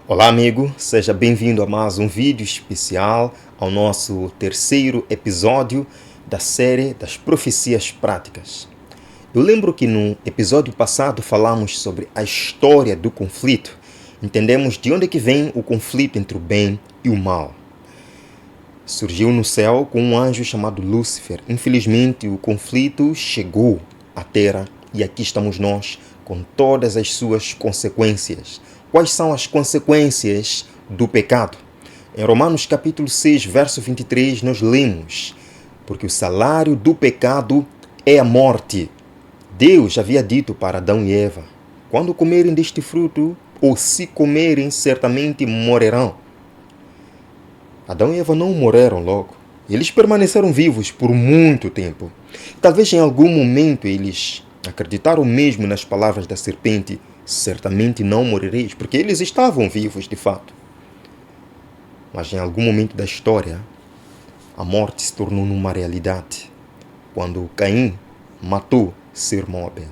Olá amigo, seja bem-vindo a mais um vídeo especial ao nosso terceiro episódio da série das profecias práticas. Eu lembro que no episódio passado falamos sobre a história do conflito. Entendemos de onde é que vem o conflito entre o bem e o mal. Surgiu no céu com um anjo chamado Lúcifer. Infelizmente o conflito chegou à Terra e aqui estamos nós com todas as suas consequências. Quais são as consequências do pecado? Em Romanos capítulo 6, verso 23, nós lemos: porque o salário do pecado é a morte. Deus havia dito para Adão e Eva: quando comerem deste fruto, ou se comerem, certamente morrerão. Adão e Eva não morreram logo. Eles permaneceram vivos por muito tempo. Talvez em algum momento eles acreditaram mesmo nas palavras da serpente: certamente não morrereis, porque eles estavam vivos de fato. Mas em algum momento da história, a morte se tornou numa realidade, quando Caim matou seu irmão Abel.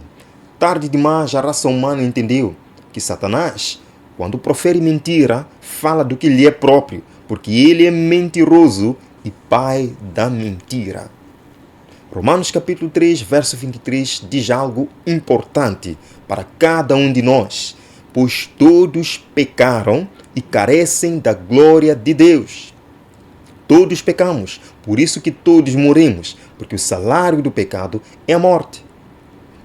Tarde demais a raça humana entendeu que Satanás, quando profere mentira, fala do que lhe é próprio, porque ele é mentiroso e pai da mentira. Romanos capítulo 3, verso 23 diz algo importante para cada um de nós: pois todos pecaram e carecem da glória de Deus. Todos pecamos, por isso que todos morremos, porque o salário do pecado é a morte.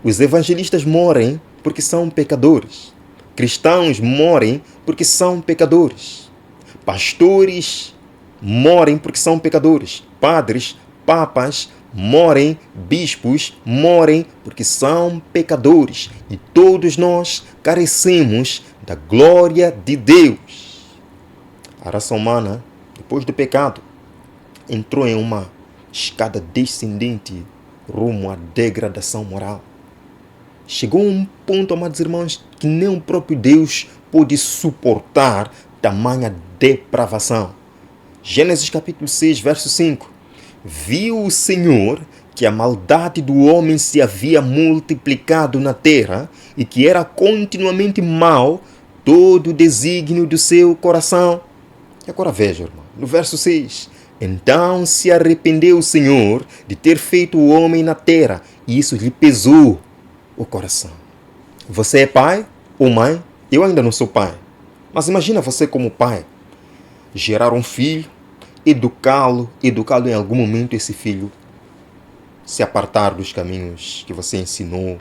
Os evangelistas morrem porque são pecadores. Cristãos morrem porque são pecadores. Pastores morrem porque são pecadores. Padres, papas morrem, bispos morrem porque são pecadores. E todos nós carecemos da glória de Deus. A raça humana, depois do pecado, entrou em uma escada descendente rumo à degradação moral. Chegou a um ponto, amados irmãos, que nem o próprio Deus pôde suportar tamanha depravação. Gênesis capítulo 6, verso 5. Viu o Senhor que a maldade do homem se havia multiplicado na terra e que era continuamente mau todo o desígnio do seu coração. E agora veja, irmão, no verso 6. Então se arrependeu o Senhor de ter feito o homem na terra, e isso lhe pesou o coração. Você é pai ou mãe? Eu ainda não sou pai. Mas imagina você como pai. Gerar um filho, educá-lo em algum momento esse filho se apartar dos caminhos que você ensinou,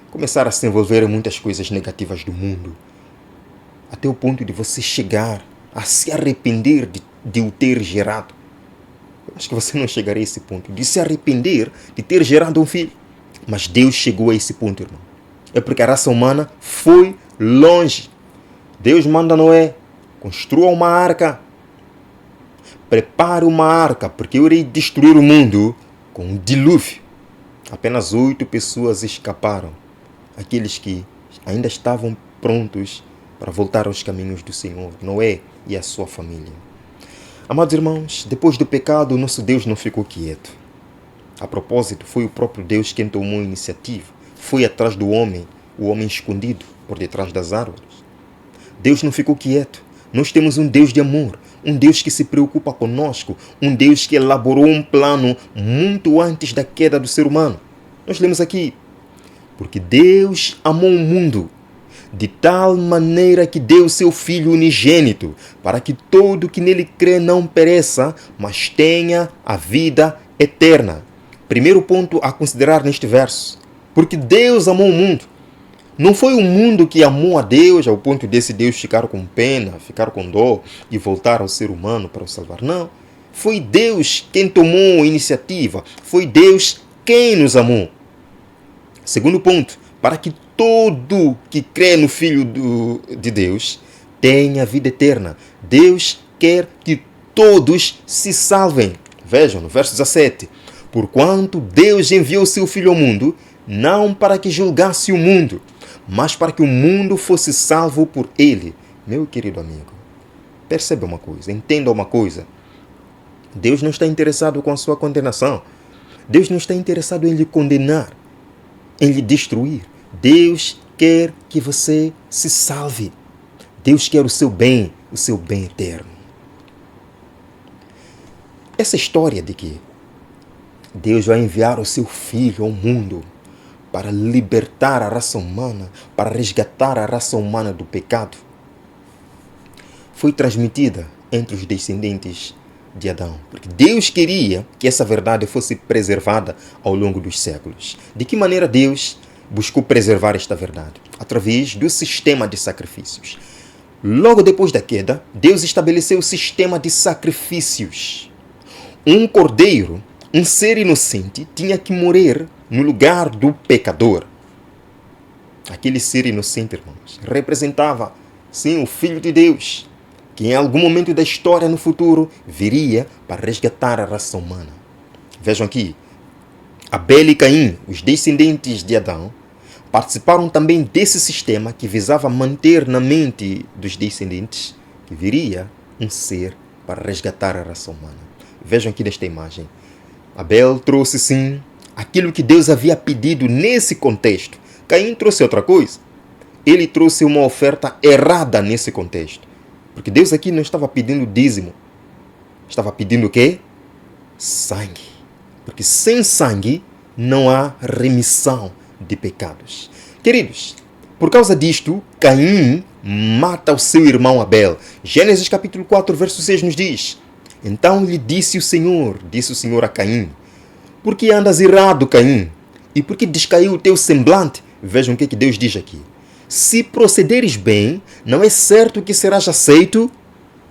começar a se envolver em muitas coisas negativas do mundo, até o ponto de você chegar a se arrepender de o ter gerado. Eu acho que você não chegaria a esse ponto, de se arrepender de ter gerado um filho. Mas Deus chegou a esse ponto, irmão. É porque a raça humana foi longe. Deus manda Noé: construa uma arca. Prepare uma arca, porque eu irei destruir o mundo com um dilúvio. Apenas 8 pessoas escaparam. Aqueles que ainda estavam prontos para voltar aos caminhos do Senhor, Noé e a sua família. Amados irmãos, depois do pecado, o nosso Deus não ficou quieto. A propósito, foi o próprio Deus quem tomou a iniciativa. Foi atrás do homem, o homem escondido por detrás das árvores. Deus não ficou quieto. Nós temos um Deus de amor, um Deus que se preocupa conosco, um Deus que elaborou um plano muito antes da queda do ser humano. Nós lemos aqui: porque Deus amou o mundo de tal maneira que deu seu Filho unigênito, para que todo que nele crê não pereça, mas tenha a vida eterna. Primeiro ponto a considerar neste verso: porque Deus amou o mundo. Não foi o mundo que amou a Deus ao ponto desse Deus ficar com pena, ficar com dó e voltar ao ser humano para o salvar. Não. Foi Deus quem tomou a iniciativa. Foi Deus quem nos amou. Segundo ponto: para que todo que crê no Filho de Deus tenha vida eterna. Deus quer que todos se salvem. Vejam no verso 17. Porquanto Deus enviou seu Filho ao mundo, não para que julgasse o mundo, mas para que o mundo fosse salvo por ele. Meu querido amigo, perceba uma coisa, entenda uma coisa. Deus não está interessado com a sua condenação. Deus não está interessado em lhe condenar, em lhe destruir. Deus quer que você se salve. Deus quer o seu bem eterno. Essa história de que Deus vai enviar o seu Filho ao mundo para libertar a raça humana, para resgatar a raça humana do pecado, foi transmitida entre os descendentes de Adão. Porque Deus queria que essa verdade fosse preservada ao longo dos séculos. De que maneira Deus buscou preservar esta verdade? Através do sistema de sacrifícios. Logo depois da queda, Deus estabeleceu o sistema de sacrifícios. Um cordeiro, um ser inocente, tinha que morrer no lugar do pecador. Aquele ser inocente, irmãos, representava, sim, o Filho de Deus, que em algum momento da história no futuro viria para resgatar a raça humana. Vejam aqui, Abel e Caim, os descendentes de Adão, participaram também desse sistema que visava manter na mente dos descendentes que viria um ser para resgatar a raça humana. Vejam aqui nesta imagem. Abel trouxe, sim, aquilo que Deus havia pedido nesse contexto. Caim trouxe outra coisa. Ele trouxe uma oferta errada nesse contexto. Porque Deus aqui não estava pedindo dízimo. Estava pedindo o quê? Sangue. Porque sem sangue não há remissão de pecados. Queridos, por causa disto, Caim mata o seu irmão Abel. Gênesis capítulo 4, verso 6 nos diz: Então lhe disse o Senhor a Caim: Por que andas irado, Caim? E por que descaiu o teu semblante? Vejam o que Deus diz aqui. Se procederes bem, não é certo que serás aceito?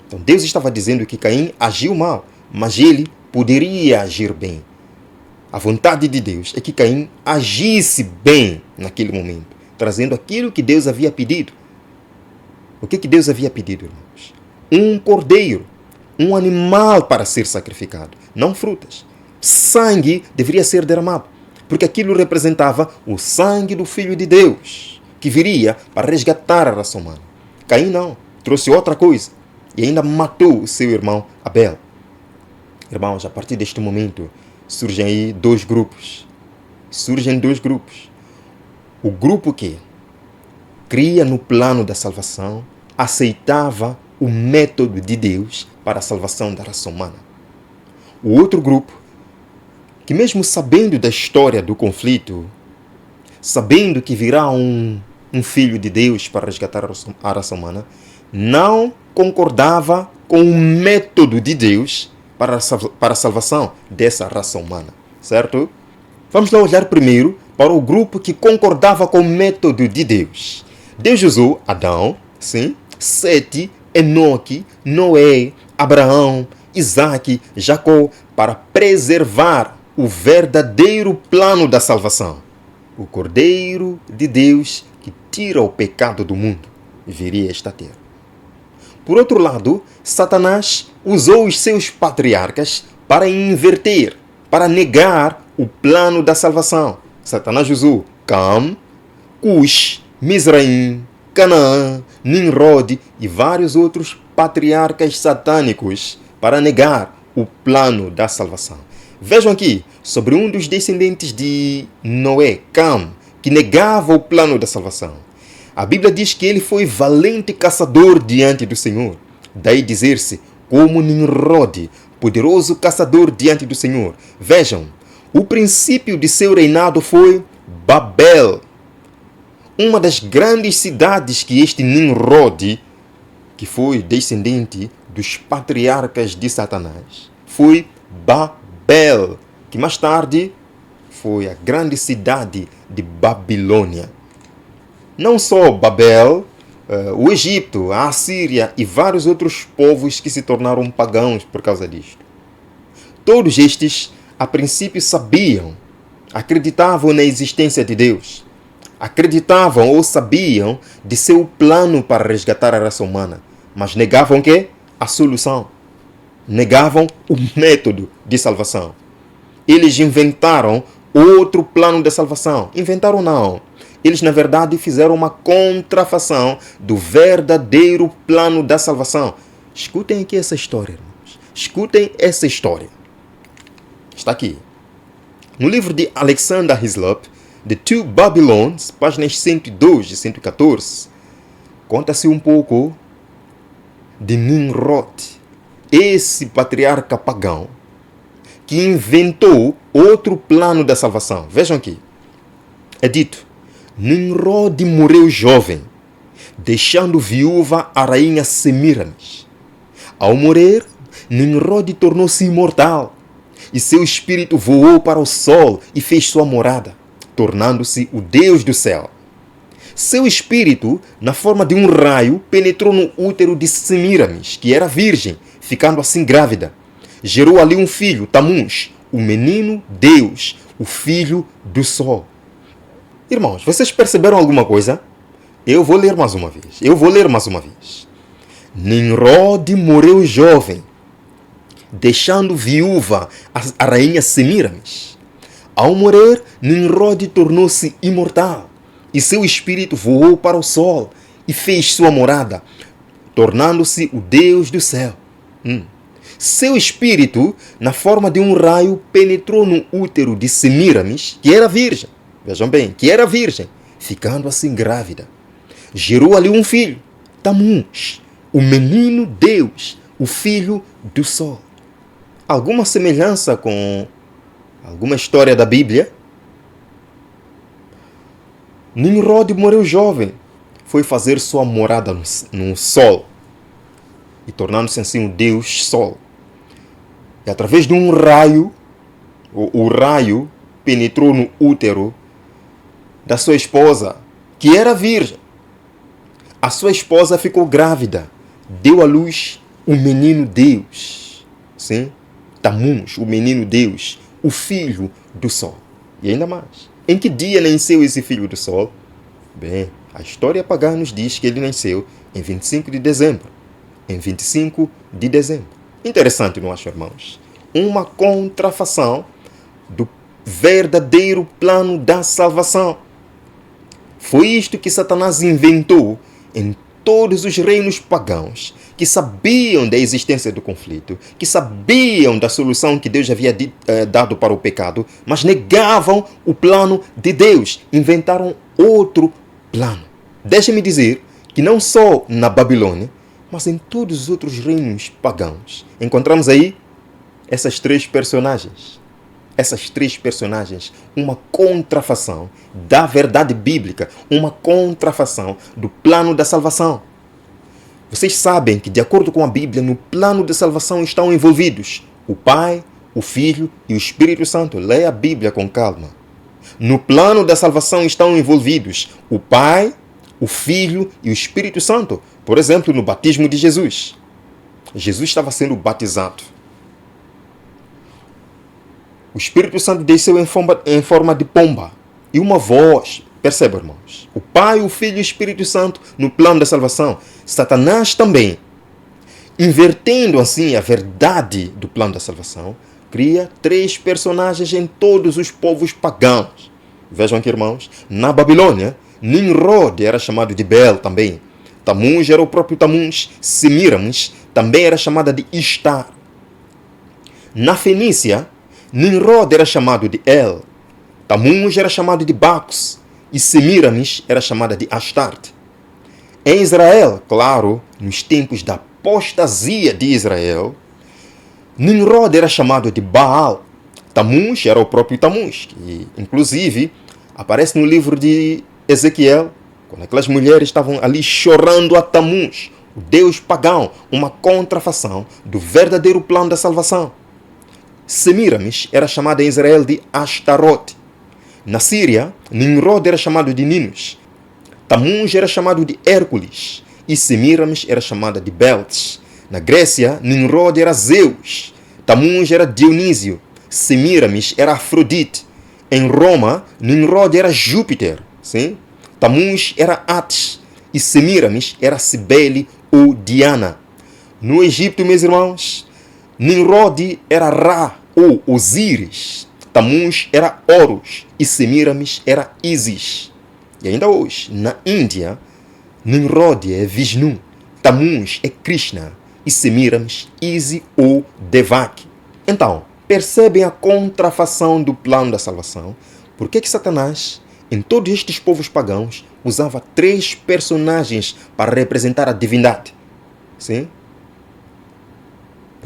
Então Deus estava dizendo que Caim agiu mal, mas ele poderia agir bem. A vontade de Deus é que Caim agisse bem naquele momento, trazendo aquilo que Deus havia pedido. O que Deus havia pedido, irmãos? Um cordeiro, um animal para ser sacrificado, não frutas. Sangue deveria ser derramado, porque aquilo representava o sangue do Filho de Deus, que viria para resgatar a raça humana. Caim não, trouxe outra coisa e ainda matou o seu irmão Abel. Irmãos, a partir deste momento, surgem aí dois grupos. O grupo que cria no plano da salvação, aceitava o método de Deus para a salvação da raça humana. O outro grupo, que mesmo sabendo da história do conflito, sabendo que virá um filho de Deus para resgatar a raça humana, não concordava com o método de Deus para a salvação dessa raça humana, certo? Vamos lá olhar primeiro para o grupo que concordava com o método de Deus. Deus usou Adão, sim, Sete, Enoque, Noé, Abraão, Isaac, Jacó para preservar o verdadeiro plano da salvação. O Cordeiro de Deus que tira o pecado do mundo viria a esta terra. Por outro lado, Satanás usou os seus patriarcas para inverter, para negar o plano da salvação. Satanás usou Cam, Cush, Mizraim, Canaã, Nimrod e vários outros patriarcas satânicos para negar o plano da salvação. Vejam aqui sobre um dos descendentes de Noé, Cam, que negava o plano da salvação. A Bíblia diz que ele foi valente caçador diante do Senhor. Daí dizer-se, como Nimrod, poderoso caçador diante do Senhor. Vejam, o princípio de seu reinado foi Babel. Uma das grandes cidades que este Nimrod, que foi descendente dos patriarcas de Satanás, foi Babel, que mais tarde foi a grande cidade de Babilônia. Não só Babel, o Egito, a Assíria e vários outros povos que se tornaram pagãos por causa disto. Todos estes, a princípio, sabiam, acreditavam na existência de Deus, acreditavam ou sabiam de seu plano para resgatar a raça humana, mas negavam que? A solução. Negavam o método de salvação. Eles inventaram outro plano de salvação. Inventaram não. Eles, na verdade, fizeram uma contrafação do verdadeiro plano da salvação. Escutem aqui essa história, irmãos. Escutem essa história. Está aqui. No livro de Alexander Hislop, The Two Babylons, páginas 102 e 114, conta-se um pouco de Nimrod, esse patriarca pagão, que inventou outro plano da salvação. Vejam aqui. É dito: Nimrod morreu jovem, deixando viúva a rainha Semiramis. Ao morrer, Nimrod tornou-se imortal, e seu espírito voou para o sol e fez sua morada, tornando-se o Deus do céu. Seu espírito, na forma de um raio, penetrou no útero de Semiramis, que era virgem, ficando assim grávida. Gerou ali um filho, Tamuz, o menino Deus, o filho do sol. Irmãos, vocês perceberam alguma coisa? Eu vou ler mais uma vez. Nimrod morreu jovem, deixando viúva a rainha Semiramis. Ao morrer, Nimrod tornou-se imortal, e seu espírito voou para o sol e fez sua morada, tornando-se o Deus do céu. Seu espírito, na forma de um raio, penetrou no útero de Semiramis, que era virgem. Vejam bem, que era virgem, ficando assim grávida. Gerou ali um filho, Tamuz, o menino Deus, o filho do sol. Alguma semelhança com alguma história da Bíblia? Nimrod morreu jovem, foi fazer sua morada no sol, e tornando-se assim o Deus Sol. E através de um raio, o raio penetrou no útero da sua esposa, que era virgem. A sua esposa ficou grávida, deu à luz o menino Deus. Sim? Tamuz, o menino Deus, o filho do sol. E ainda mais. Em que dia nasceu esse filho do sol? Bem, a história pagã nos diz que ele nasceu em 25 de dezembro. Em 25 de dezembro. Interessante, não acho, irmãos? Uma contrafação do verdadeiro plano da salvação. Foi isto que Satanás inventou em todos os reinos pagãos, que sabiam da existência do conflito, que sabiam da solução que Deus havia dado para o pecado, mas negavam o plano de Deus, inventaram outro plano. Deixe-me dizer que não só na Babilônia, mas em todos os outros reinos pagãos, encontramos aí essas três personagens, uma contrafação da verdade bíblica, uma contrafação do plano da salvação. Vocês sabem que, de acordo com a Bíblia, no plano da salvação estão envolvidos o Pai, o Filho e o Espírito Santo. Leia a Bíblia com calma. No plano da salvação estão envolvidos o Pai, o Filho e o Espírito Santo. Por exemplo, no batismo de Jesus. Jesus estava sendo batizado. O Espírito Santo desceu em forma de pomba. E uma voz, percebe, irmãos? O Pai, o Filho e o Espírito Santo no plano da salvação. Satanás também, invertendo assim a verdade do plano da salvação, cria três personagens em todos os povos pagãos. Vejam aqui, irmãos, na Babilônia, Nimrod era chamado de Bel também. Tamuz era o próprio Tamuz. Semiramis também era chamada de Ishtar. Na Fenícia, Nimrod era chamado de El. Tamuz era chamado de Bacchus. E Semiramis era chamada de Astarte. Em Israel, claro, nos tempos da apostasia de Israel, Nimrod era chamado de Baal. Tamuz era o próprio Tamuz, que inclusive aparece no livro de Ezequiel, quando aquelas mulheres estavam ali chorando a Tamuz, o deus pagão, uma contrafação do verdadeiro plano da salvação. Semiramis era chamada em Israel de Ashtaroth. Na Síria, Nimrod era chamado de Ninus. Tamuz era chamado de Hércules e Semiramis era chamada de Beltes. Na Grécia, Nimrod era Zeus. Tamuz era Dionísio. Semiramis era Afrodite. Em Roma, Nimrod era Júpiter. Sim? Tamuz era Ates e Semiramis era Cibele ou Diana. No Egito, meus irmãos, Nimrod era Ra ou Osíris. Tamuz era Horus e Semiramis era Ísis. E ainda hoje, na Índia, Nimrod é Vishnu, Tamuz é Krishna e Semiramis Ísis ou Devaki. Então, percebem a contrafação do plano da salvação? Por que Satanás, em todos estes povos pagãos, usava três personagens para representar a divindade? Sim?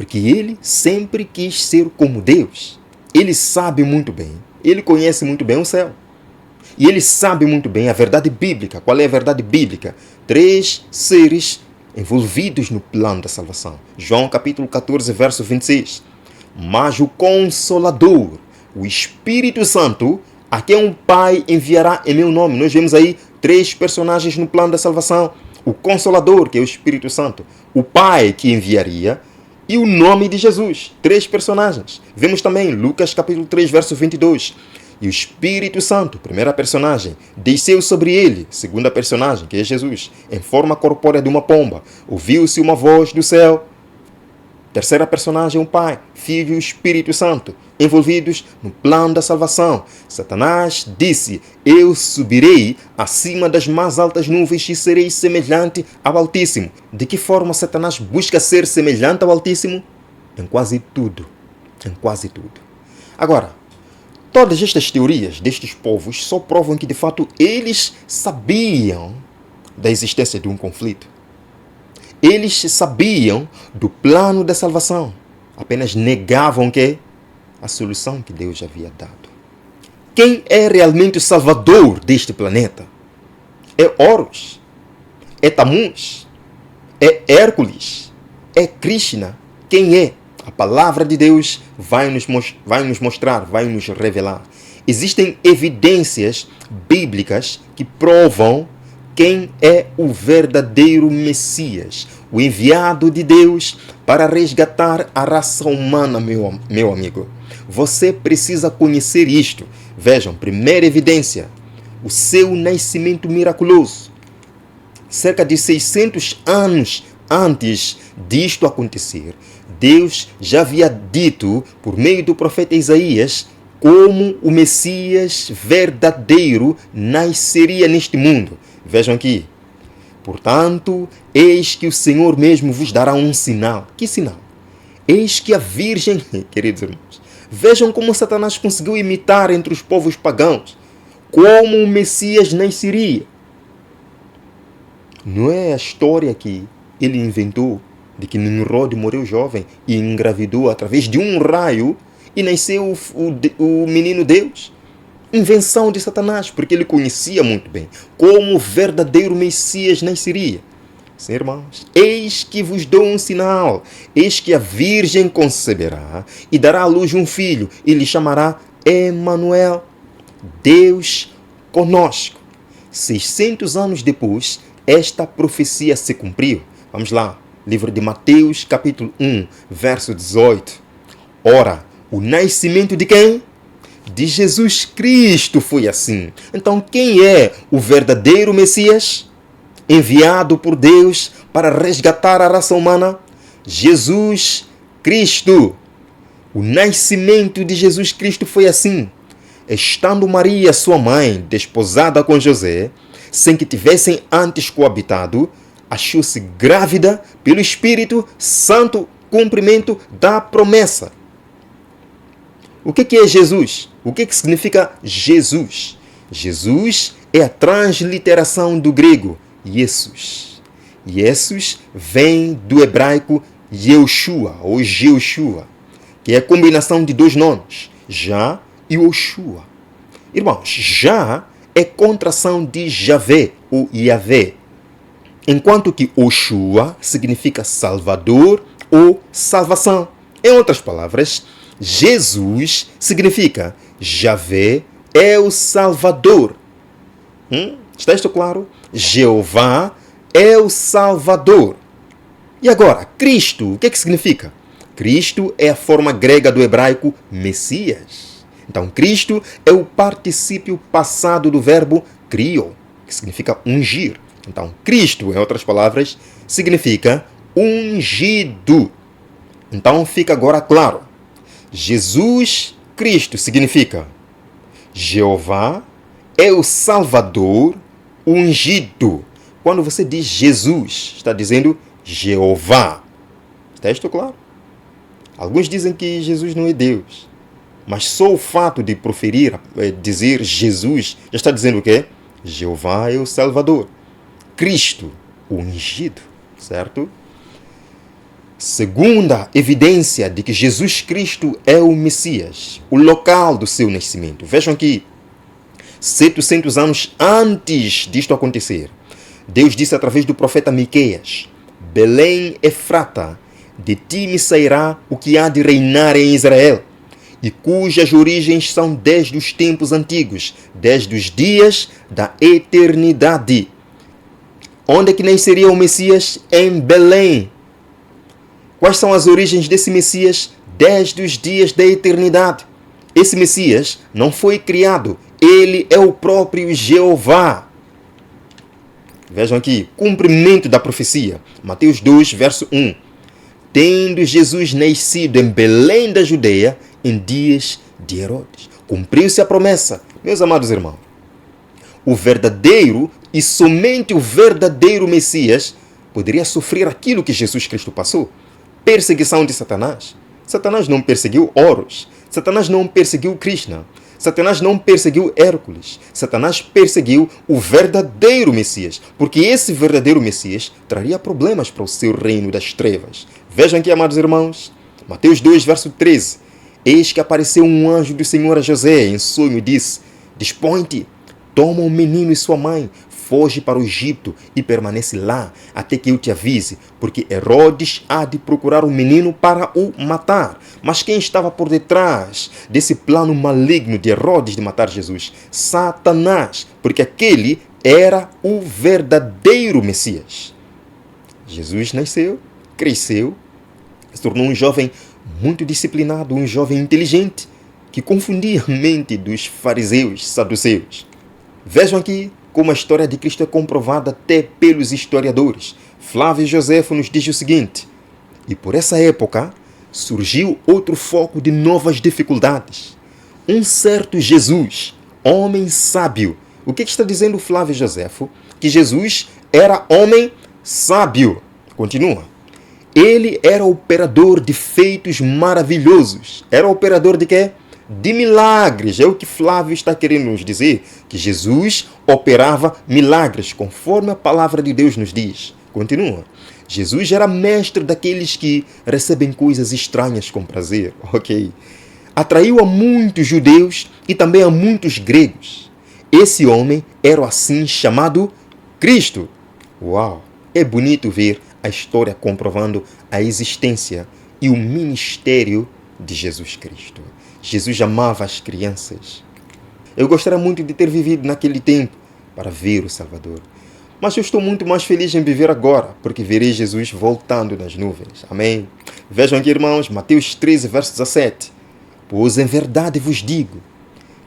Porque ele sempre quis ser como Deus. Ele sabe muito bem, ele conhece muito bem o céu. E ele sabe muito bem a verdade bíblica. Qual é a verdade bíblica? 3 seres envolvidos no plano da salvação. João capítulo 14, verso 26. Mas o Consolador, o Espírito Santo, a quem um Pai enviará em meu nome. Nós vemos aí 3 personagens no plano da salvação. O Consolador, que é o Espírito Santo. O Pai que enviaria. E o nome de Jesus. 3 personagens. Vemos também Lucas capítulo 3, verso 22. E o Espírito Santo, primeira personagem, desceu sobre ele, segunda personagem, que é Jesus, em forma corpórea de uma pomba. Ouviu-se uma voz do céu. Terceira personagem, o Pai, Filho e Espírito Santo, envolvidos no plano da salvação. Satanás disse: eu subirei acima das mais altas nuvens e serei semelhante ao Altíssimo. De que forma Satanás busca ser semelhante ao Altíssimo? Em quase tudo. Em quase tudo. Agora, todas estas teorias destes povos só provam que, de fato, eles sabiam da existência de um conflito. Eles sabiam do plano da salvação. Apenas negavam que a solução que Deus havia dado. Quem é realmente o salvador deste planeta? É Horus? É Tammuz? É Hércules? É Krishna? Quem é? A palavra de Deus vai nos mostrar, vai nos revelar. Existem evidências bíblicas que provam quem é o verdadeiro Messias, o enviado de Deus para resgatar a raça humana, meu amigo. Você precisa conhecer isto. Vejam, primeira evidência, o seu nascimento miraculoso. Cerca de 600 anos antes disto acontecer, Deus já havia dito, por meio do profeta Isaías, como o Messias verdadeiro nasceria neste mundo. Vejam aqui. Portanto, eis que o Senhor mesmo vos dará um sinal. Que sinal? Eis que a Virgem, queridos irmãos, vejam como Satanás conseguiu imitar entre os povos pagãos, como o Messias nasceria. Não é a história que ele inventou de que Nimrod morreu jovem e engravidou através de um raio e nasceu o menino Deus. Invenção de Satanás, porque ele conhecia muito bem como o verdadeiro Messias nasceria. Sim, irmãos, eis que vos dou um sinal. Eis que a Virgem conceberá e dará à luz um filho e lhe chamará Emanuel, Deus conosco. 600 anos depois, esta profecia se cumpriu. Vamos lá, livro de Mateus, capítulo 1, verso 18. Ora, o nascimento de quem? De Jesus Cristo foi assim. Então, quem é o verdadeiro Messias? Enviado por Deus para resgatar a raça humana? Jesus Cristo. O nascimento de Jesus Cristo foi assim. Estando Maria, sua mãe, desposada com José, sem que tivessem antes coabitado, achou-se grávida pelo Espírito Santo, cumprimento da promessa. O que é Jesus? O que significa Jesus? Jesus é a transliteração do grego Jesus. Jesus vem do hebraico Yeshua ou Jeushua, que é a combinação de 2 nomes, Já e Oshua. Irmãos, Já é contração de Javé ou Yahvé, enquanto que Oshua significa Salvador ou salvação. Em outras palavras, Jesus significa Javé é o Salvador. Está isto claro? Jeová é o Salvador. E agora, Cristo, o que significa? Cristo é a forma grega do hebraico Messias. Então, Cristo é o particípio passado do verbo krio, que significa ungir. Então, Cristo, em outras palavras, significa ungido. Então, fica agora claro. Jesus Cristo significa Jeová é o Salvador ungido. Quando você diz Jesus, está dizendo Jeová. Está isto claro? Alguns dizem que Jesus não é Deus. Mas só o fato de dizer Jesus, já está dizendo o quê? Jeová é o Salvador. Cristo, o ungido. Certo? Segunda evidência de que Jesus Cristo é o Messias, o local do seu nascimento. Vejam aqui, 700 anos antes disto acontecer, Deus disse através do profeta Miqueias: Belém Efrata, de ti me sairá o que há de reinar em Israel, e cujas origens são desde os tempos antigos, desde os dias da eternidade. Onde é que nasceria o Messias? Em Belém. Quais são as origens desse Messias? Desde os dias da eternidade. Esse Messias não foi criado, ele é o próprio Jeová. Vejam aqui, cumprimento da profecia. Mateus 2, verso 1. Tendo Jesus nascido em Belém da Judeia, em dias de Herodes. Cumpriu-se a promessa. Meus amados irmãos, o verdadeiro e somente o verdadeiro Messias poderia sofrer aquilo que Jesus Cristo passou. Perseguição de Satanás. Satanás não perseguiu Horus. Satanás não perseguiu Krishna. Satanás não perseguiu Hércules. Satanás perseguiu o verdadeiro Messias, porque esse verdadeiro Messias traria problemas para o seu reino das trevas. Vejam aqui, amados irmãos, Mateus 2, verso 13. Eis que apareceu um anjo do Senhor a José em sonho e disse: Dispõe-te, toma o menino e sua mãe, foge para o Egito e permanece lá até que eu te avise, porque Herodes há de procurar o menino para o matar. Mas quem estava por detrás desse plano maligno de Herodes de matar Jesus? Satanás, porque aquele era o verdadeiro Messias. Jesus nasceu, cresceu, se tornou um jovem muito disciplinado, um jovem inteligente, que confundia a mente dos fariseus, saduceus. Vejam aqui como a história de Cristo é comprovada até pelos historiadores. Flávio Joséfo nos diz o seguinte: e por essa época surgiu outro foco de novas dificuldades. Um certo Jesus, homem sábio. O que está dizendo Flávio Joséfo? Que Jesus era homem sábio. Continua. Ele era operador de feitos maravilhosos. Era operador de quê? De milagres. É o que Flávio está querendo nos dizer, que Jesus operava milagres, conforme a palavra de Deus nos diz. Continua. Jesus era mestre daqueles que recebem coisas estranhas com prazer. Ok. Atraiu a muitos judeus e também a muitos gregos. Esse homem era assim chamado Cristo. Uau! É bonito ver a história comprovando a existência e o ministério de Jesus Cristo. Jesus amava as crianças. Eu gostaria muito de ter vivido naquele tempo para ver o Salvador. Mas eu estou muito mais feliz em viver agora, porque verei Jesus voltando nas nuvens. Amém? Vejam aqui, irmãos, Mateus 13, verso 17. Pois em verdade vos digo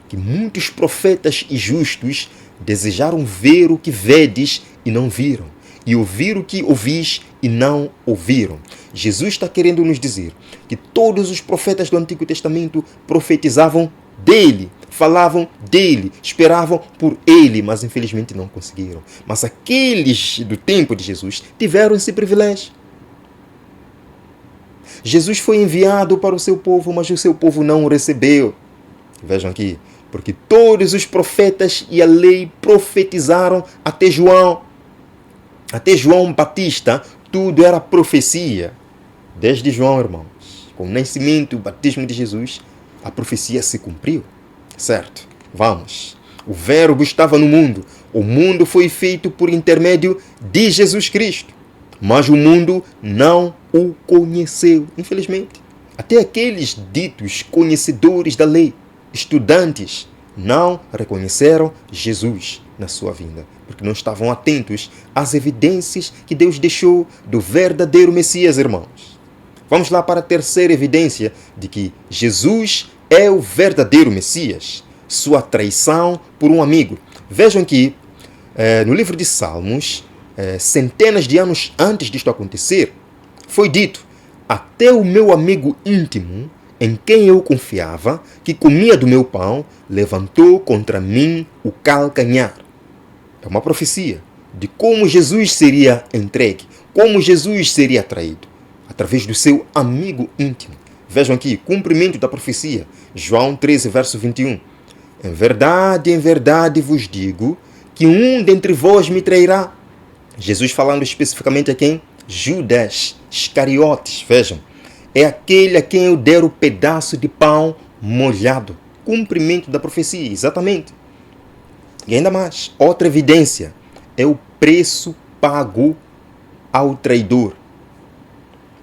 que muitos profetas e justos desejaram ver o que vedes e não viram, e ouvir o que ouvis e não ouviram. Jesus está querendo nos dizer que todos os profetas do Antigo Testamento profetizavam dele, falavam dele, esperavam por ele, mas infelizmente não conseguiram. Mas aqueles do tempo de Jesus tiveram esse privilégio. Jesus foi enviado para o seu povo, mas o seu povo não o recebeu. Vejam aqui, porque todos os profetas e a lei profetizaram até João. Até João Batista, tudo era profecia. Desde João, irmãos, com o nascimento e o batismo de Jesus, a profecia se cumpriu. Certo? Vamos. O Verbo estava no mundo. O mundo foi feito por intermédio de Jesus Cristo. Mas o mundo não o conheceu, infelizmente. Até aqueles ditos conhecedores da lei, estudantes, não reconheceram Jesus na sua vinda, porque não estavam atentos às evidências que Deus deixou do verdadeiro Messias, irmãos. Vamos lá para a terceira evidência de que Jesus é o verdadeiro Messias, sua traição por um amigo. Vejam aqui, no livro de Salmos, centenas de anos antes disto acontecer, foi dito: até o meu amigo íntimo, em quem eu confiava, que comia do meu pão, levantou contra mim o calcanhar. É uma profecia de como Jesus seria entregue, como Jesus seria traído, através do seu amigo íntimo. Vejam aqui, cumprimento da profecia, João 13, verso 21. Em verdade vos digo, que um dentre vós me trairá. Jesus falando especificamente a quem? Judas Iscariotes, vejam, é aquele a quem eu der o pedaço de pão molhado. Cumprimento da profecia, exatamente. E ainda mais, outra evidência é o preço pago ao traidor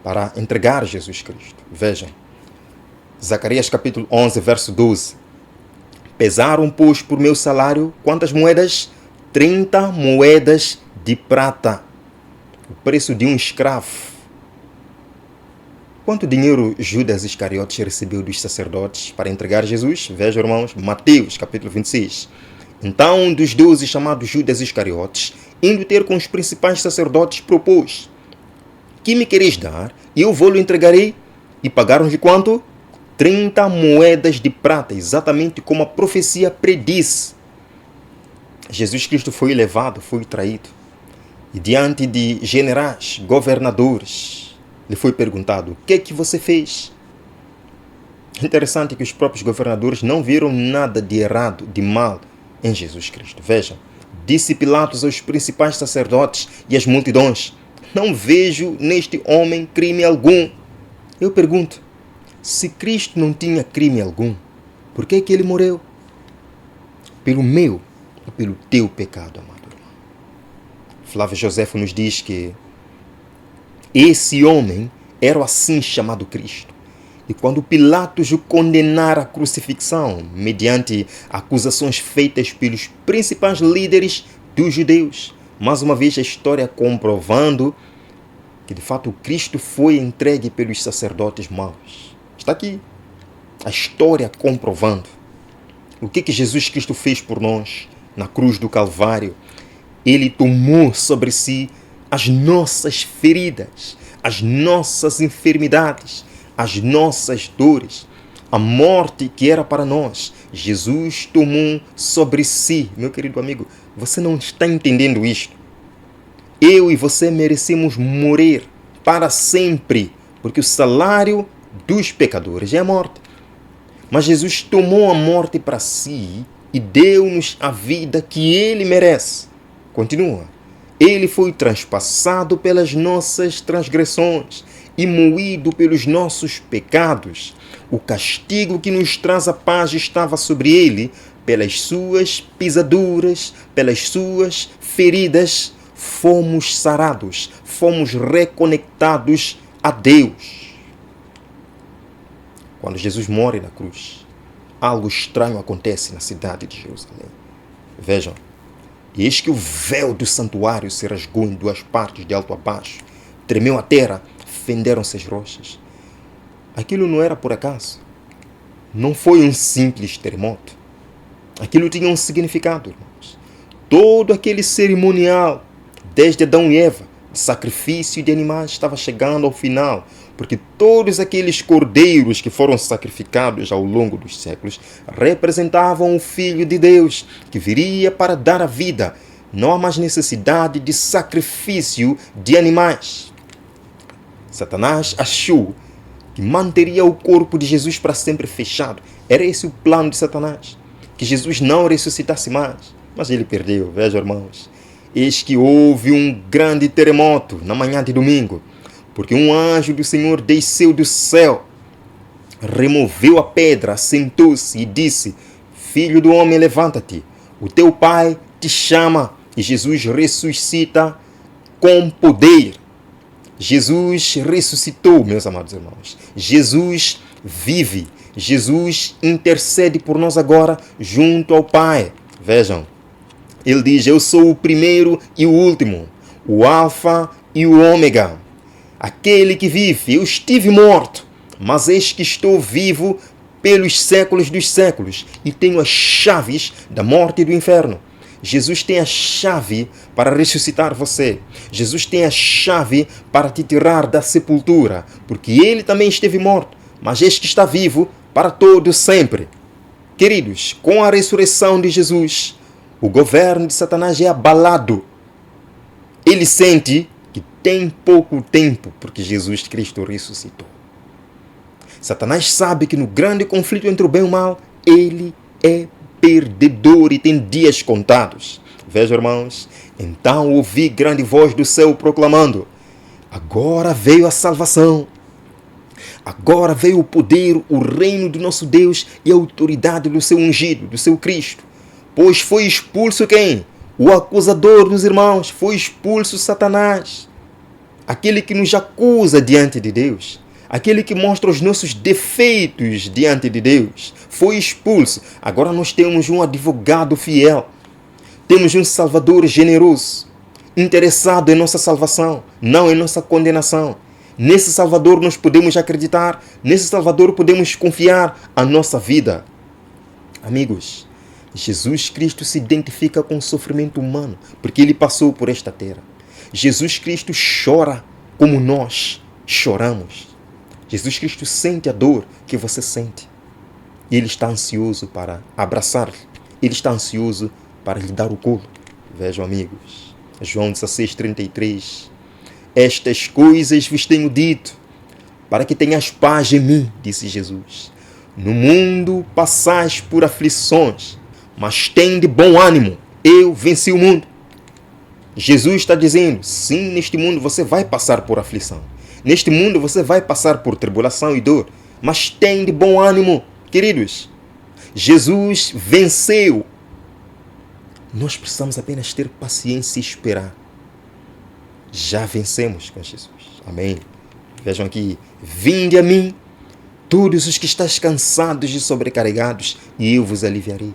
para entregar Jesus Cristo. Vejam, Zacarias capítulo 11, verso 12. Pesaram, pois, por meu salário, quantas moedas? 30 moedas de prata. O preço de um escravo. Quanto dinheiro Judas Iscariotes recebeu dos sacerdotes para entregar Jesus? Vejam, irmãos, Mateus capítulo 26. Então, um dos 12 chamados Judas Iscariotes, indo ter com os principais sacerdotes, propôs: que me quereis dar, e eu vou-lo entregarei. E pagaram de quanto? 30 moedas de prata, exatamente como a profecia predisse. Jesus Cristo foi levado, foi traído. E diante de generais, governadores, lhe foi perguntado: o que é que você fez? Interessante que os próprios governadores não viram nada de errado, de mal em Jesus Cristo. Vejam, disse Pilatos aos principais sacerdotes e às multidões: não vejo neste homem crime algum. Eu pergunto, se Cristo não tinha crime algum, por que é que ele morreu? Pelo meu e pelo teu pecado, amado irmão. Flávio Joséfo nos diz que esse homem era o assim chamado Cristo. E quando Pilatos o condenara à crucifixão, mediante acusações feitas pelos principais líderes dos judeus, mais uma vez a história comprovando que de fato Cristo foi entregue pelos sacerdotes maus. Está aqui a história comprovando o que Jesus Cristo fez por nós na cruz do Calvário. Ele tomou sobre si as nossas feridas, as nossas enfermidades, as nossas dores. A morte que era para nós, Jesus tomou sobre si. Meu querido amigo, você não está entendendo isto. Eu e você merecemos morrer para sempre, porque o salário dos pecadores é a morte. Mas Jesus tomou a morte para si e deu-nos a vida que Ele merece. Continua. Ele foi transpassado pelas nossas transgressões e moído pelos nossos pecados. O castigo que nos traz a paz estava sobre ele, pelas suas pisaduras, pelas suas feridas, fomos sarados, fomos reconectados a Deus. Quando Jesus morre na cruz, algo estranho acontece na cidade de Jerusalém. Vejam, eis que o véu do santuário se rasgou em duas partes, de alto a baixo. Tremeu a terra, fenderam-se as rochas. Aquilo não era por acaso. Não foi um simples terremoto. Aquilo tinha um significado, irmãos. Todo aquele cerimonial, desde Adão e Eva, de sacrifício de animais, estava chegando ao final, porque todos aqueles cordeiros que foram sacrificados ao longo dos séculos representavam o Filho de Deus, que viria para dar a vida. Não há mais necessidade de sacrifício de animais. Satanás achou que manteria o corpo de Jesus para sempre fechado. Era esse o plano de Satanás, que Jesus não ressuscitasse mais. Mas ele perdeu, vejam, irmãos. Eis que houve um grande terremoto na manhã de domingo, porque um anjo do Senhor desceu do céu, removeu a pedra, sentou-se e disse: Filho do homem, levanta-te, o teu pai te chama. E Jesus ressuscita com poder. Jesus ressuscitou, meus amados irmãos. Jesus vive. Jesus intercede por nós agora junto ao Pai. Vejam, ele diz: eu sou o primeiro e o último, o Alfa e o Ômega, aquele que vive. Eu estive morto, mas eis que estou vivo pelos séculos dos séculos e tenho as chaves da morte e do inferno. Jesus tem a chave para ressuscitar você. Jesus tem a chave para te tirar da sepultura, porque ele também esteve morto, mas eis que está vivo para todo sempre. Queridos, com a ressurreição de Jesus, o governo de Satanás é abalado. Ele sente que tem pouco tempo, porque Jesus Cristo ressuscitou. Satanás sabe que no grande conflito entre o bem e o mal, ele é perdedor e tem dias contados. Vejam, irmãos, então ouvi grande voz do céu proclamando: Agora veio a salvação. Agora veio o poder, o reino do nosso Deus e a autoridade do seu ungido, do seu Cristo. Pois foi expulso quem? O acusador dos irmãos. Foi expulso Satanás. Aquele que nos acusa diante de Deus. Aquele que mostra os nossos defeitos diante de Deus. Foi expulso. Agora nós temos um advogado fiel. Temos um Salvador generoso, interessado em nossa salvação, não em nossa condenação. Nesse Salvador nós podemos acreditar, nesse Salvador podemos confiar a nossa vida. Amigos, Jesus Cristo se identifica com o sofrimento humano, porque Ele passou por esta terra. Jesus Cristo chora como nós choramos. Jesus Cristo sente a dor que você sente. E Ele está ansioso para abraçar-lhe. Ele está ansioso para lhe dar o colo. Vejam, amigos, João 16:33. Estas coisas vos tenho dito, para que tenhas paz em mim, disse Jesus. No mundo passais por aflições, mas tende bom ânimo, eu venci o mundo. Jesus está dizendo, sim, neste mundo você vai passar por aflição. Neste mundo você vai passar por tribulação e dor, mas tende bom ânimo, queridos. Jesus venceu. Nós precisamos apenas ter paciência e esperar. Já vencemos com Jesus. Amém. Vejam aqui. Vinde a mim, todos os que estáis cansados e sobrecarregados, e eu vos aliviarei.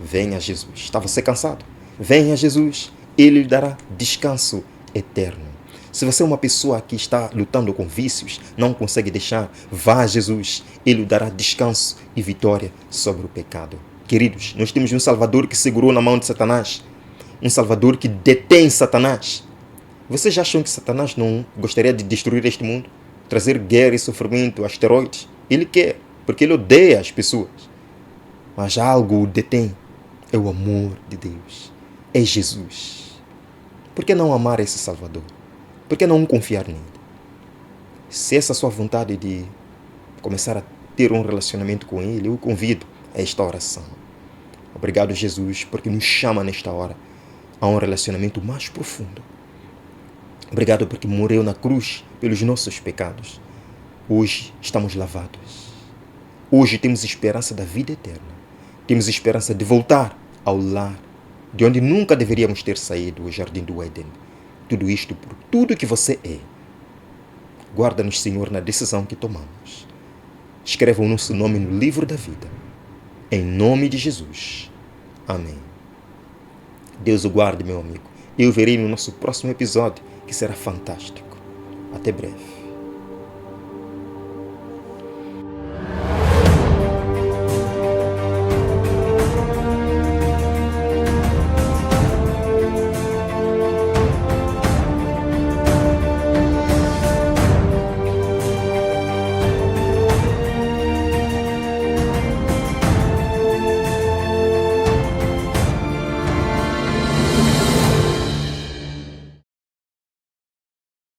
Venha a Jesus. Está você cansado? Venha a Jesus. Ele lhe dará descanso eterno. Se você é uma pessoa que está lutando com vícios, não consegue deixar, vá a Jesus. Ele lhe dará descanso e vitória sobre o pecado. Queridos, nós temos um Salvador que segurou na mão de Satanás. Um Salvador que detém Satanás. Vocês acham que Satanás não gostaria de destruir este mundo? Trazer guerra e sofrimento, asteroides? Ele quer, porque ele odeia as pessoas. Mas algo o detém. É o amor de Deus. É Jesus. Por que não amar esse Salvador? Por que não confiar nele? Se essa é a sua vontade de começar a ter um relacionamento com ele, eu o convido a esta oração. Obrigado, Jesus, porque nos chama nesta hora a um relacionamento mais profundo. Obrigado porque morreu na cruz pelos nossos pecados. Hoje estamos lavados. Hoje temos esperança da vida eterna. Temos esperança de voltar ao lar, de onde nunca deveríamos ter saído, o jardim do Éden. Tudo isto por tudo que você é. Guarda-nos, Senhor, na decisão que tomamos. Escreva o nosso nome no livro da vida. Em nome de Jesus. Amém. Deus o guarde, meu amigo. Eu verei no nosso próximo episódio, que será fantástico. Até breve.